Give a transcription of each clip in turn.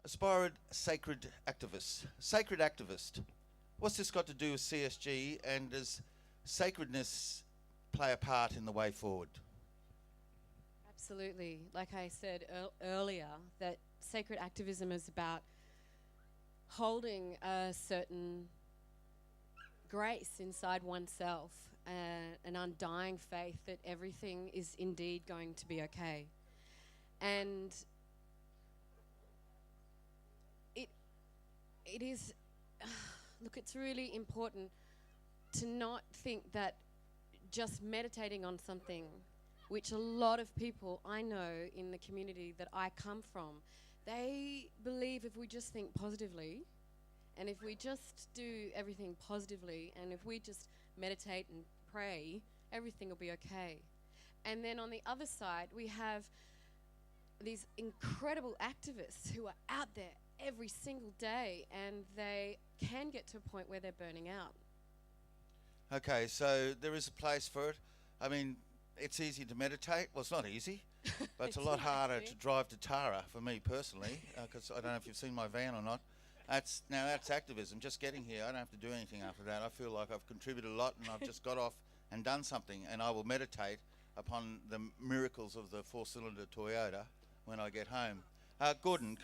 Aspired sacred activist. Sacred activist. What's this got to do with CSG, and does sacredness play a part in the way forward? Absolutely. Like I said earlier, that sacred activism is about holding a certain grace inside oneself, an undying faith that everything is indeed going to be okay. And it is, look, it's really important to not think that just meditating on something, which a lot of people I know in the community that I come from, they believe if we just think positively, and if we just do everything positively, and if we just meditate and pray, everything will be okay. And then on the other side, we have these incredible activists who are out there every single day, and they can get to a point where they're burning out. Okay, so there is a place for it. I mean, it's easy to meditate. Well, it's not easy, but it's a lot harder to drive to Tara for me personally, because I don't know if you've seen my van or not. That's activism. Just getting here, I don't have to do anything after that. I feel like I've contributed a lot, and I've just got off and done something, and I will meditate upon the miracles of the four-cylinder Toyota when I get home. Gordon,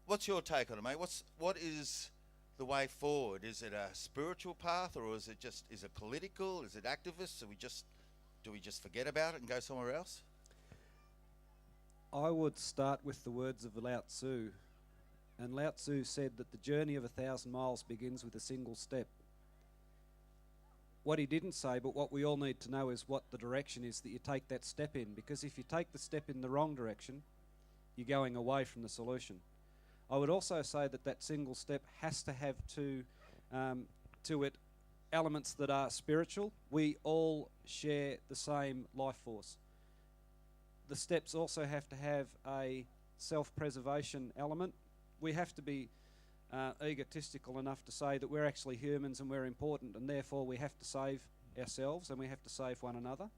what's your take on it, mate? What is the way forward? Is it a spiritual path, or is it political? Is it activist? Do we just forget about it and go somewhere else? I would start with the words of Lao Tzu. And Lao Tzu said that the journey of 1,000 miles begins with a single step. What he didn't say, but what we all need to know, is what the direction is that you take that step in. Because if you take the step in the wrong direction, you're going away from the solution. I would also say that that single step has to have to it elements that are spiritual. We all share the same life force. The steps also have to have a self-preservation element. We have to be egotistical enough to say that we're actually humans and we're important, and therefore we have to save ourselves and we have to save one another.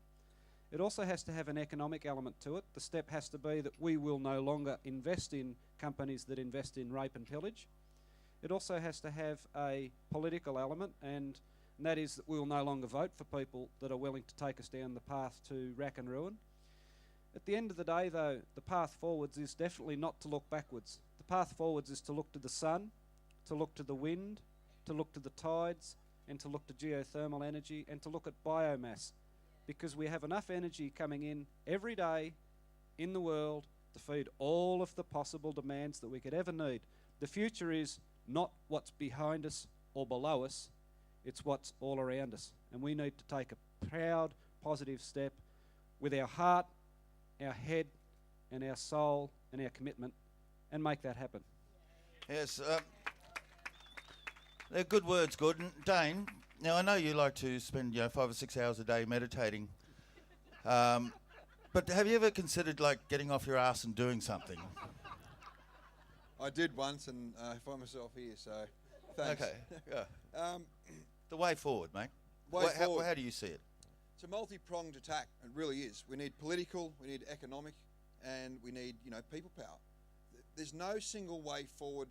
It also has to have an economic element to it. The step has to be that we will no longer invest in companies that invest in rape and pillage. It also has to have a political element, and that is that we will no longer vote for people that are willing to take us down the path to rack and ruin. At the end of the day, though, the path forwards is definitely not to look backwards. The path forwards is to look to the sun, to look to the wind, to look to the tides, and to look to geothermal energy, and to look at biomass. Because we have enough energy coming in every day in the world to feed all of the possible demands that we could ever need. The future is not what's behind us or below us, it's what's all around us. And we need to take a proud, positive step with our heart, our head, and our soul, and our commitment, and make that happen. Yes, they're good words, Gordon. Dane, now I know you like to spend 5 or 6 hours a day meditating, but have you ever considered getting off your ass and doing something? I did once, and I find myself here, so thanks. Okay, yeah. The way forward, mate. How do you see it? It's a multi-pronged attack. It really is. We need political, we need economic, and we need, people power. There's no single way forward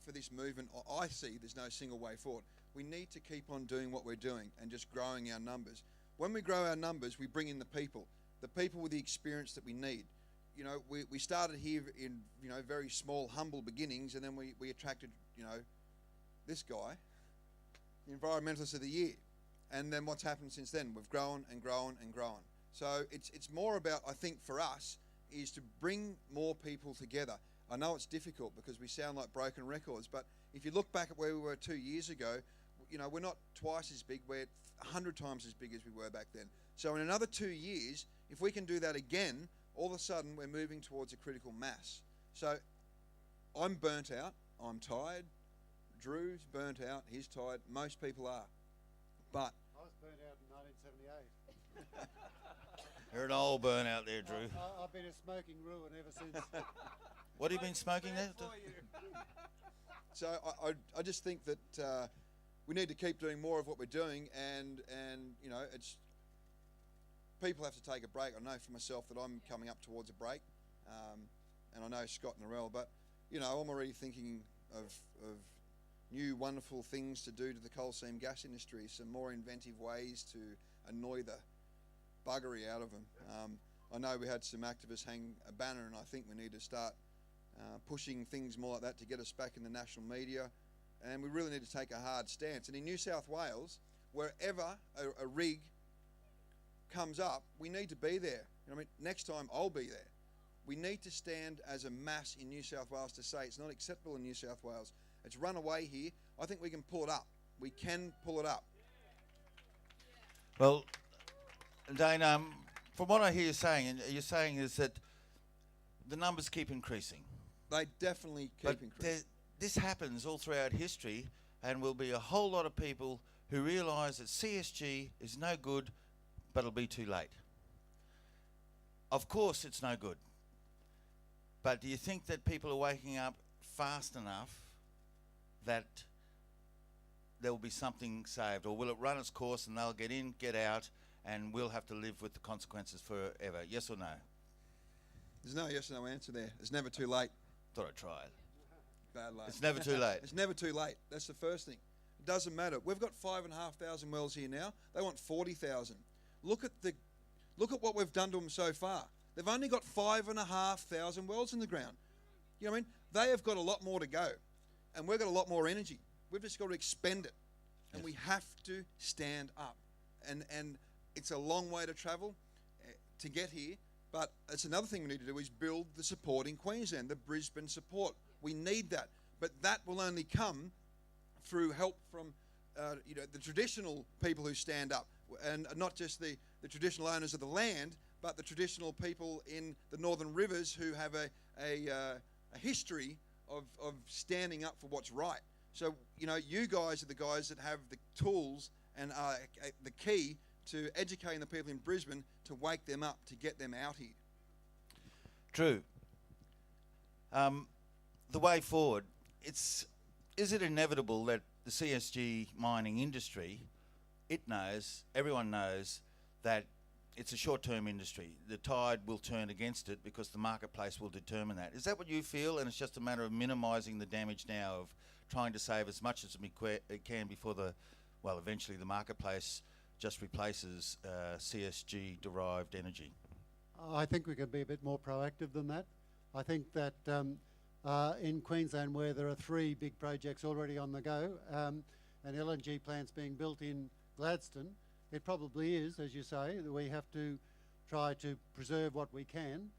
for this movement. I see there's no single way forward. We need to keep on doing what we're doing and just growing our numbers. When we grow our numbers, we bring in the people with the experience that we need. We started here in, very small, humble beginnings, and then we attracted, this guy, the Environmentalist of the Year. And then what's happened since then? We've grown and grown and grown. So it's more about, I think, for us, is to bring more people together. I know it's difficult because we sound like broken records, but if you look back at where we were 2 years ago, we're not twice as big, we're 100 times as big as we were back then. So in another 2 years, if we can do that again, all of a sudden we're moving towards a critical mass. So I'm burnt out, I'm tired, Drew's burnt out, he's tired, most people are. But I was burnt out in 1978. You're an old burnout there, Drew. I've been a smoking ruin ever since. What have you been smoking there? So I just think that we need to keep doing more of what we're doing, and it's people have to take a break. I know for myself that I'm coming up towards a break, and I know Scott and Narelle, but you know, I'm already thinking of new wonderful things to do to the coal seam gas industry, some more inventive ways to annoy the buggery out of them. I know we had some activists hang a banner, and I think we need to start pushing things more like that to get us back in the national media, and we really need to take a hard stance. And in New South Wales, wherever a rig comes up, we need to be there. You know what I mean? Next time I'll be there. We need to stand as a mass in New South Wales to say it's not acceptable in New South Wales. It's run away here. I think we can pull it up. We can pull it up. Well, Dane, from what I hear you saying, and you're saying is that the numbers keep increasing. They definitely keep But increasing. this happens all throughout history, and will be a whole lot of people who realise that CSG is no good, but it'll be too late. Of course it's no good. But do you think that people are waking up fast enough that there will be something saved? Or will it run its course and they'll get in, get out, and we'll have to live with the consequences forever? Yes or no? There's no yes or no answer there. It's never too late. Thought I'd try it. Bad luck. It's never too late. It's never too late. That's the first thing. It doesn't matter. We've got 5,500 wells here now. They want 40,000. Look at what we've done to them so far. They've only got 5,500 wells in the ground. You know what I mean? They have got a lot more to go, and we've got a lot more energy. We've just got to expend it, and we have to stand up. And it's a long way to travel to get here, but it's another thing we need to do is build the support in Queensland, the Brisbane support. We need that, but that will only come through help from the traditional people who stand up, and not just the traditional owners of the land, but the traditional people in the Northern Rivers who have a history of standing up for what's right. So, you know, you guys are the guys that have the tools and are the key to educating the people in Brisbane to wake them up, to get them out here. True. The way forward, is it inevitable that the CSG mining industry, everyone knows that it's a short-term industry. The tide will turn against it because the marketplace will determine that. Is that what you feel? And it's just a matter of minimising the damage now, of trying to save as much as we can before eventually the marketplace just replaces CSG-derived energy? I think we can be a bit more proactive than that. I think that in Queensland, where there are 3 big projects already on the go, and LNG plants being built in Gladstone, it probably is, as you say, that we have to try to preserve what we can,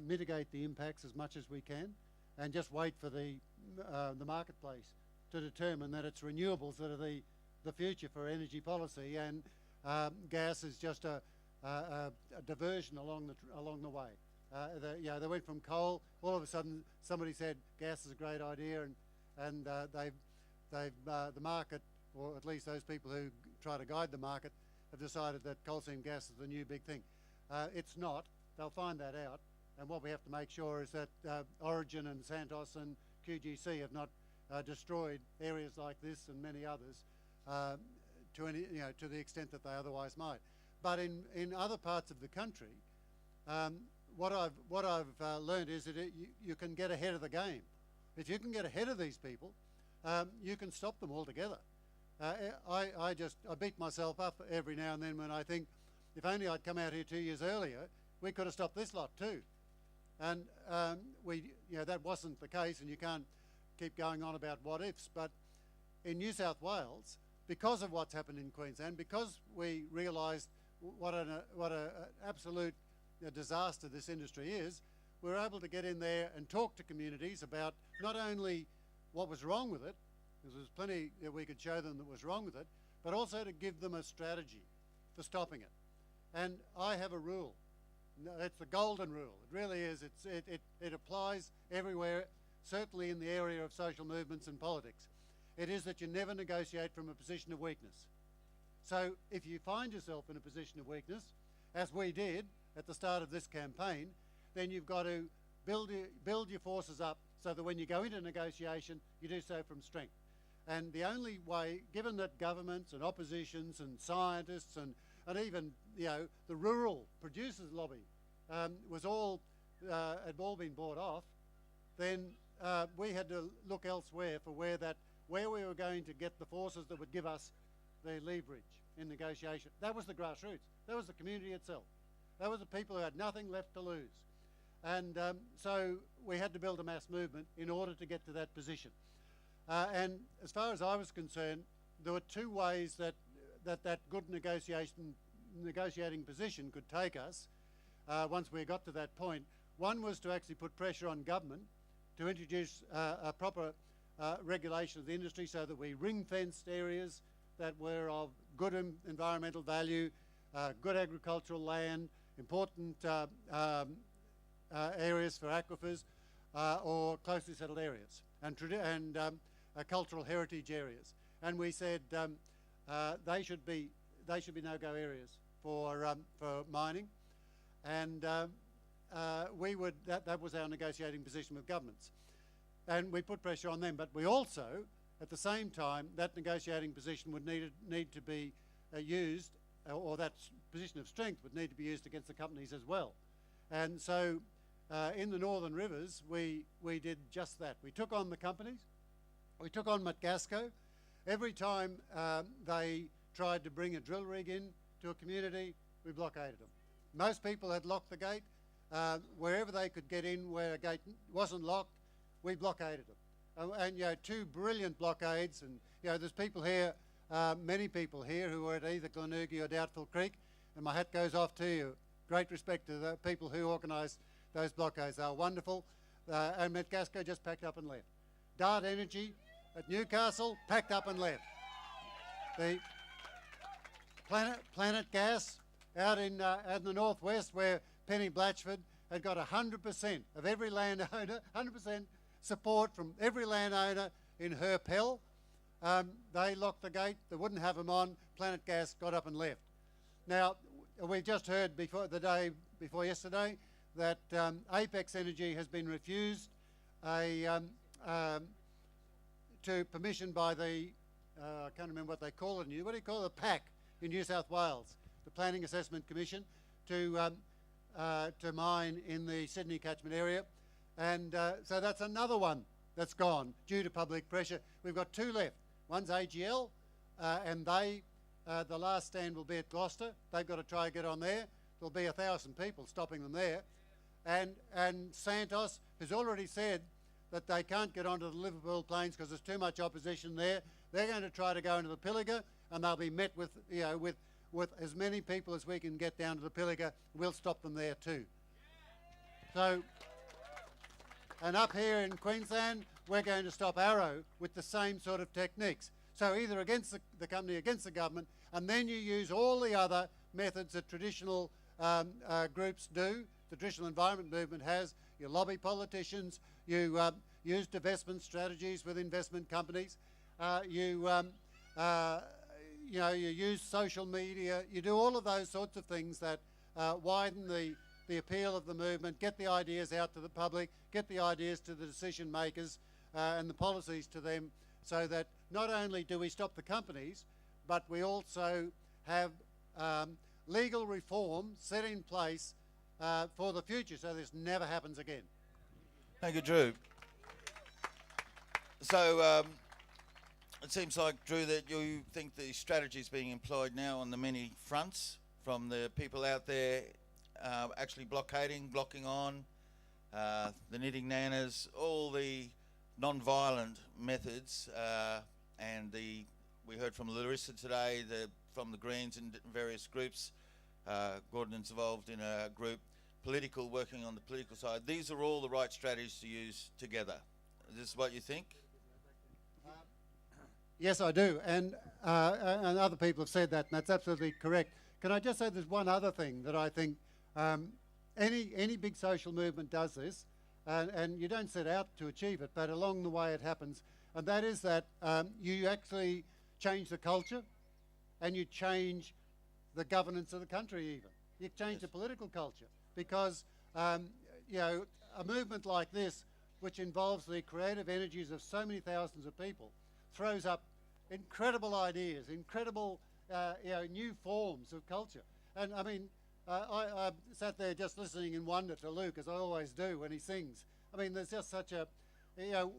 mitigate the impacts as much as we can, and just wait for the marketplace to determine that it's renewables that are the future for energy policy, and gas is just a diversion along the way. They went from coal. All of a sudden, somebody said gas is a great idea, and the market, or at least those people who try to guide the market, have decided that coal seam gas is the new big thing. It's not. They'll find that out. And what we have to make sure is that Origin and Santos and QGC have not destroyed areas like this and many others to the extent that they otherwise might. But in other parts of the country, what I've learned is that you can get ahead of the game. If you can get ahead of these people, you can stop them altogether. I beat myself up every now and then when I think, if only I'd come out here 2 years earlier, we could have stopped this lot too. And that wasn't the case, and you can't keep going on about what ifs. But in New South Wales, because of what's happened in Queensland, because we realised what an absolute disaster this industry is, we're able to get in there and talk to communities about not only what was wrong with it, because there's plenty that we could show them that was wrong with it, but also to give them a strategy for stopping it. And I have a rule. It's the golden rule. It really is. It applies everywhere, certainly in the area of social movements and politics. It is that you never negotiate from a position of weakness. So if you find yourself in a position of weakness, as we did at the start of this campaign, then you've got to build your forces up so that when you go into negotiation, you do so from strength. And the only way, given that governments and oppositions and scientists and even the rural producers lobby had all been bought off, then we had to look elsewhere for where we were going to get the forces that would give us the leverage in negotiation. That was the grassroots. That was the community itself. That was the people who had nothing left to lose. And so we had to build a mass movement in order to get to that position. And as far as I was concerned, there were two ways that good negotiating position could take us once we got to that point. One was to actually put pressure on government to introduce a proper regulation of the industry so that we ring-fenced areas that were of good environmental value, good agricultural land, important areas for aquifers, or closely settled areas, and cultural heritage areas. And we said they should be no-go areas for mining, and that was our negotiating position with governments, and we put pressure on them. But we also, at the same time, that negotiating position would need to be used, or that position of strength would need to be used against the companies as well. And so in the Northern Rivers, we did just that. We took on the companies. We took on Matgasco. Every time they tried to bring a drill rig in to a community, we blockaded them. Most people had locked the gate. Wherever they could get in where a gate wasn't locked, we blockaded them. And you know, two brilliant blockades. And you know, there's people here, many people here who were at either Glenugie or Doubtful Creek, and my hat goes off to you. Great respect to the people who organised those blockades. They were wonderful. And Matgasco just packed up and left. Dart Energy at Newcastle packed up and left. The Planet Gas out in the northwest, where Penny Blatchford had got 100% of every landowner, 100% support from every landowner in her Pell. They locked the gate. They wouldn't have them on. Planet Gas got up and left. Now, we just heard the day before yesterday that Apex Energy has been refused to permission by the, I can't remember what they call it, what do you call it, the PAC in New South Wales, the Planning Assessment Commission, to mine in the Sydney catchment area. And so that's another one that's gone due to public pressure. We've got two left. One's AGL, and the last stand will be at Gloucester. They've got to try and get on there. There'll be 1,000 people stopping them there. And Santos has already said that they can't get onto the Liverpool Plains because there's too much opposition there. They're going to try to go into the Pilliga, and they'll be met with, you know, with as many people as we can get down to the Pilliga. We'll stop them there too. So, and up here in Queensland, we're going to stop Arrow with the same sort of techniques. So either against the company, against the government, and then you use all the other methods that traditional groups do, the traditional environment movement has. You lobby politicians, you use divestment strategies with investment companies, you use social media, you do all of those sorts of things that widen the appeal of the movement, get the ideas out to the public, get the ideas to the decision makers and the policies to them, so that not only do we stop the companies, but we also have legal reform set in place for the future so this never happens again. Thank you, Drew. So it seems like, Drew, that you think the strategy is being employed now on the many fronts, from the people out there actually blockading, blocking on, the knitting nanas, all the non-violent methods, and we heard from Larissa today from the Greens and various groups. Gordon's involved in a group, political, working on the political side. These are all the right strategies to use together. Is this what you think? Yes, I do, and other people have said that, and that's absolutely correct. Can I just say there's one other thing that I think any big social movement does this, and you don't set out to achieve it, but along the way it happens, and that is that you actually change the culture, and you change the governance of the country even. You change the political culture, because a movement like this, which involves the creative energies of so many thousands of people, throws up incredible ideas, incredible new forms of culture. And I mean, I sat there just listening in wonder to Luke, as I always do when he sings. I mean, there's just such a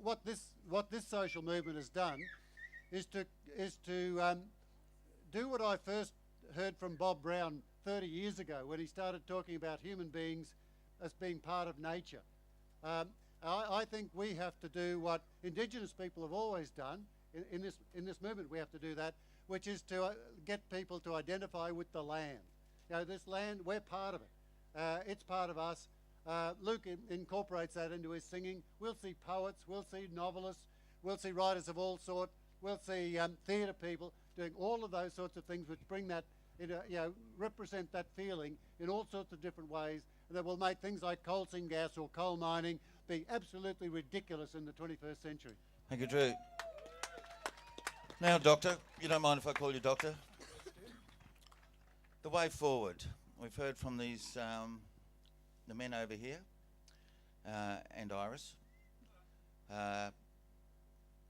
what this social movement has done is to do what I first heard from Bob Brown 30 years ago when he started talking about human beings as being part of nature. I think we have to do what Indigenous people have always done in this movement. We have to do that, which is to get people to identify with the land. This land, we're part of it. It's part of us. Luke incorporates that into his singing. We'll see poets, we'll see novelists, we'll see writers of all sorts, we'll see theatre people doing all of those sorts of things which bring that, represent that feeling in all sorts of different ways, and that will make things like coal seam gas or coal mining be absolutely ridiculous in the 21st century. Thank you, Drew. Now, Doctor, you don't mind if I call you Doctor? The way forward. We've heard from these, the men over here, and Iris.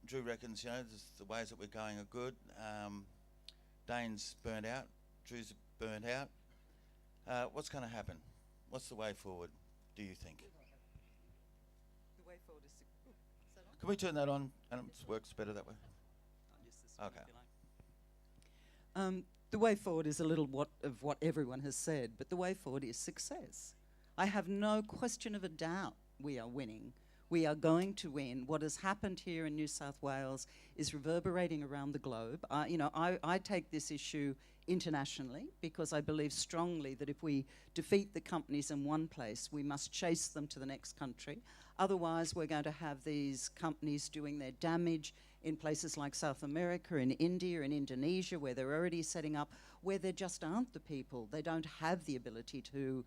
Drew reckons, the ways that we're going are good. Daynes burnt out. Drew's burnt out. What's going to happen? What's the way forward, do you think? The way forward is Can we turn that on? And it works better that way. Okay. the way forward is a little of what everyone has said, but the way forward is success. I have no question of a doubt we are winning. We are going to win. What has happened here in New South Wales is reverberating around the globe. I take this issue internationally because I believe strongly that if we defeat the companies in one place, we must chase them to the next country. Otherwise, we're going to have these companies doing their damage in places like South America, in India, in Indonesia, where they're already setting up, where there just aren't the people. They don't have the ability to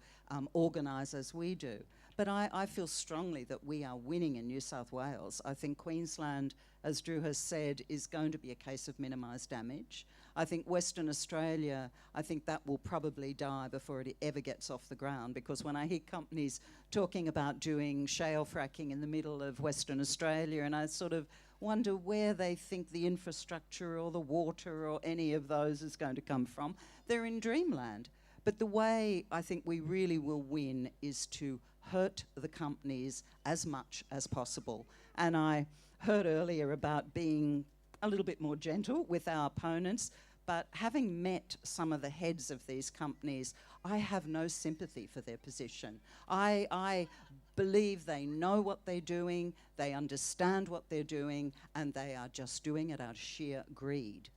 organise as we do. But I feel strongly that we are winning in New South Wales. I think Queensland, as Drew has said, is going to be a case of minimised damage. I think Western Australia, I think that will probably die before it ever gets off the ground, because when I hear companies talking about doing shale fracking in the middle of Western Australia, and I sort of wonder where they think the infrastructure or the water or any of those is going to come from. They're in dreamland. But the way I think we really will win is to hurt the companies as much as possible. And I heard earlier about being a little bit more gentle with our opponents, but having met some of the heads of these companies, I have no sympathy for their position. I believe they know what they're doing, they understand what they're doing, and they are just doing it out of sheer greed.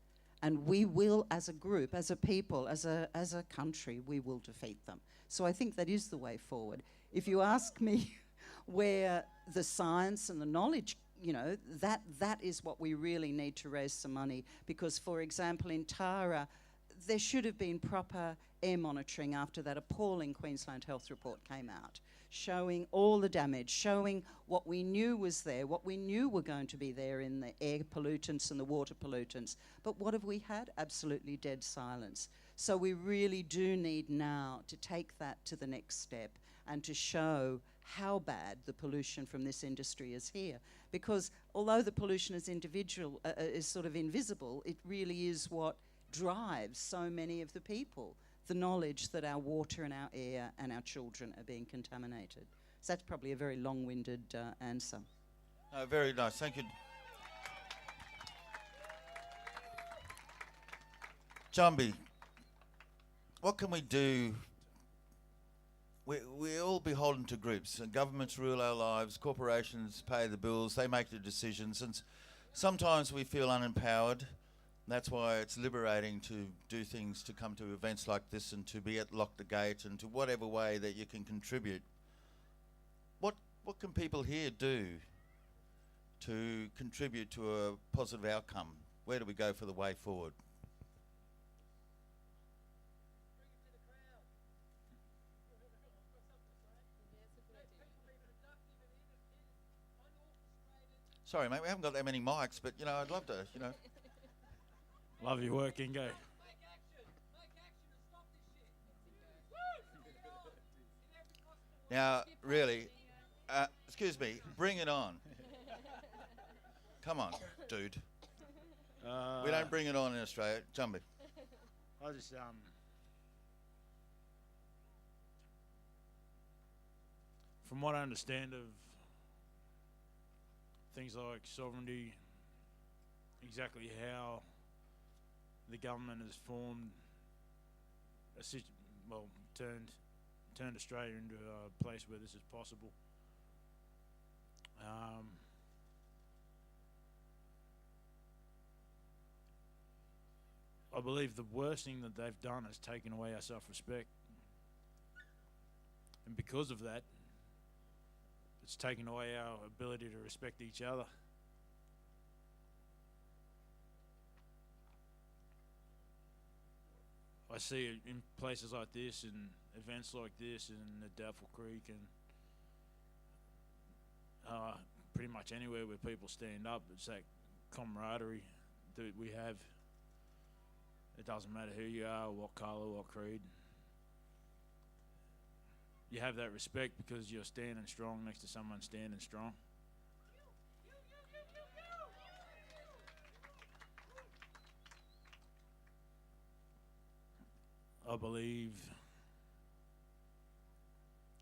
And we will, as a group, as a people, as a country, we will defeat them. So I think that is the way forward. If you ask me where the science and the knowledge, that is what we really need to raise some money. Because, for example, in Tara, there should have been proper air monitoring after that appalling Queensland Health report came out, showing all the damage, showing what we knew was there, what we knew were going to be there in the air pollutants and the water pollutants. But what have we had? Absolutely dead silence. So we really do need now to take that to the next step and to show how bad the pollution from this industry is here. Because although the pollution is is sort of invisible, it really is what drives so many of the people, the knowledge that our water and our air and our children are being contaminated. So that's probably a very long-winded answer. Very nice, thank you. Jambi, what can we do? We're all beholden to groups, and governments rule our lives, corporations pay the bills, they make the decisions, and sometimes we feel unempowered. That's why it's liberating to do things, to come to events like this and to be at Lock the Gate and to whatever way that you can contribute. What can people here do to contribute to a positive outcome? Where do we go for the way forward? Sorry, mate, we haven't got that many mics, but, I'd love to, Love your work, Ingo. Now, really, excuse me, bring it on. Come on, dude. We don't bring it on in Australia. Jambi. I just, from what I understand of things like sovereignty, exactly how the government has formed turned Australia into a place where this is possible. I believe the worst thing that they've done is taken away our self-respect. And because of that, it's taken away our ability to respect each other. I see it in places like this and events like this in the Doubtful Creek and pretty much anywhere where people stand up. It's that camaraderie that we have. It doesn't matter who you are, what colour, what creed. You have that respect because you're standing strong next to someone standing strong. I believe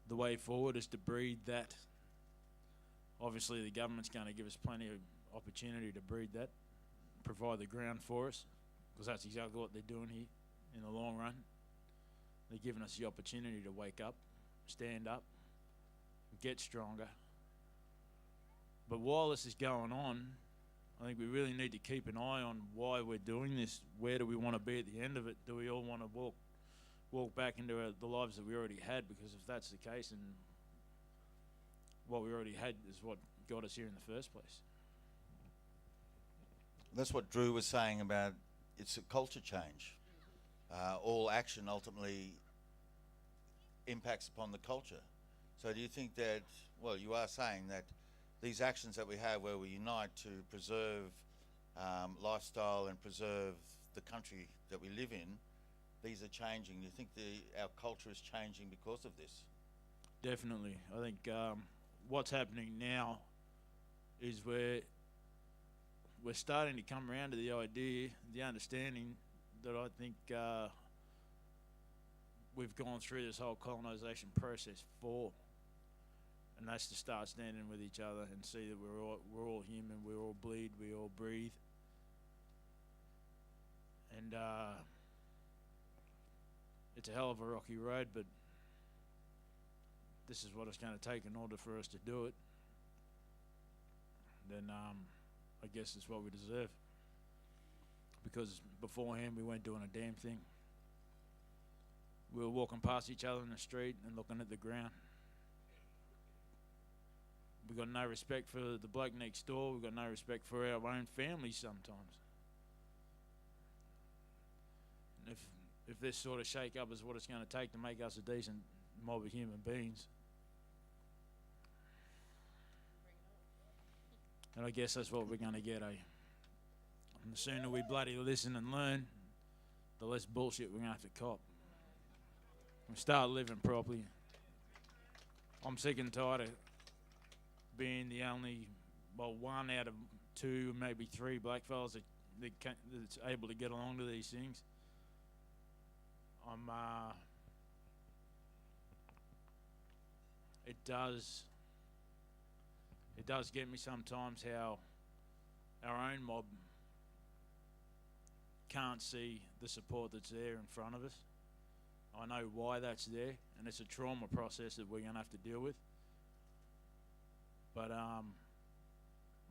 the way forward is to breed that. Obviously, the government's going to give us plenty of opportunity to breed that, provide the ground for us, because that's exactly what they're doing here in the long run. They're giving us the opportunity to wake up, stand up, get stronger. But while this is going on, I think we really need to keep an eye on why we're doing this. Where do we want to be at the end of it? Do we all want to walk back into the lives that we already had? Because if that's the case, then what we already had is what got us here in the first place. That's what Drew was saying about it's a culture change. All action ultimately impacts upon the culture. So do you think that, well, you are saying that these actions that we have where we unite to preserve lifestyle and preserve the country that we live in, these are changing. Do you think our culture is changing because of this? Definitely. I think what's happening now is we're starting to come around to the idea, the understanding that I think we've gone through this whole colonisation process for, and that's to start standing with each other and see that we're all human, we all bleed, we all breathe, and it's a hell of a rocky road, but this is what it's going to take in order for us to do it. Then I guess it's what we deserve, because beforehand we weren't doing a damn thing. We were walking past each other in the street and looking at the ground. We got no respect for the bloke next door. We got no respect for our own families sometimes. And if this sort of shake-up is what it's going to take to make us a decent mob of human beings, and I guess that's what we're going to get, eh? And the sooner we bloody listen and learn, the less bullshit we're going to have to cop. We start living properly. I'm sick and tired of being the only, well, one out of two, maybe three blackfellas that's able to get along to these things. It does get me sometimes how our own mob can't see the support that's there in front of us. I know why that's there, and it's a trauma process that we're going to have to deal with. But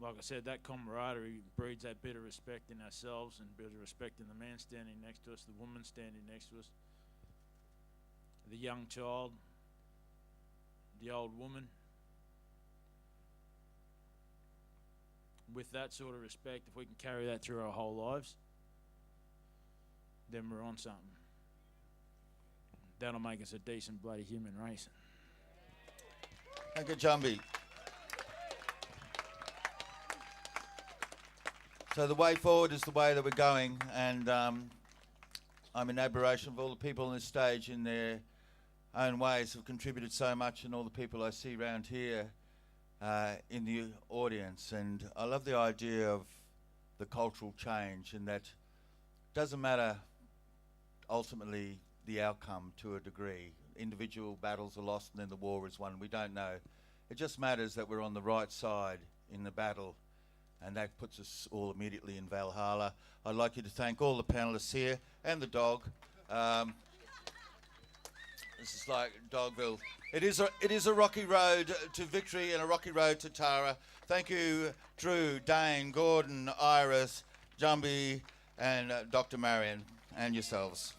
like I said, that camaraderie breeds that bit of respect in ourselves and bit of respect in the man standing next to us, the woman standing next to us, the young child, the old woman. With that sort of respect, if we can carry that through our whole lives, then we're on something. That'll make us a decent bloody human race. Thank you, Jumby. So the way forward is the way that we're going, and I'm in admiration of all the people on this stage in their own ways have contributed so much, and all the people I see around here in the audience. And I love the idea of the cultural change, and that doesn't matter ultimately the outcome to a degree. Individual battles are lost and then the war is won. We don't know. It just matters that we're on the right side in the battle, and that puts us all immediately in Valhalla. I'd like you to thank all the panellists here and the dog. This is like Dogville. It is a rocky road to victory and a rocky road to Tara. Thank you, Drew, Dane, Gordon, Iris, Jumby, and Dr. Marion, and yourselves.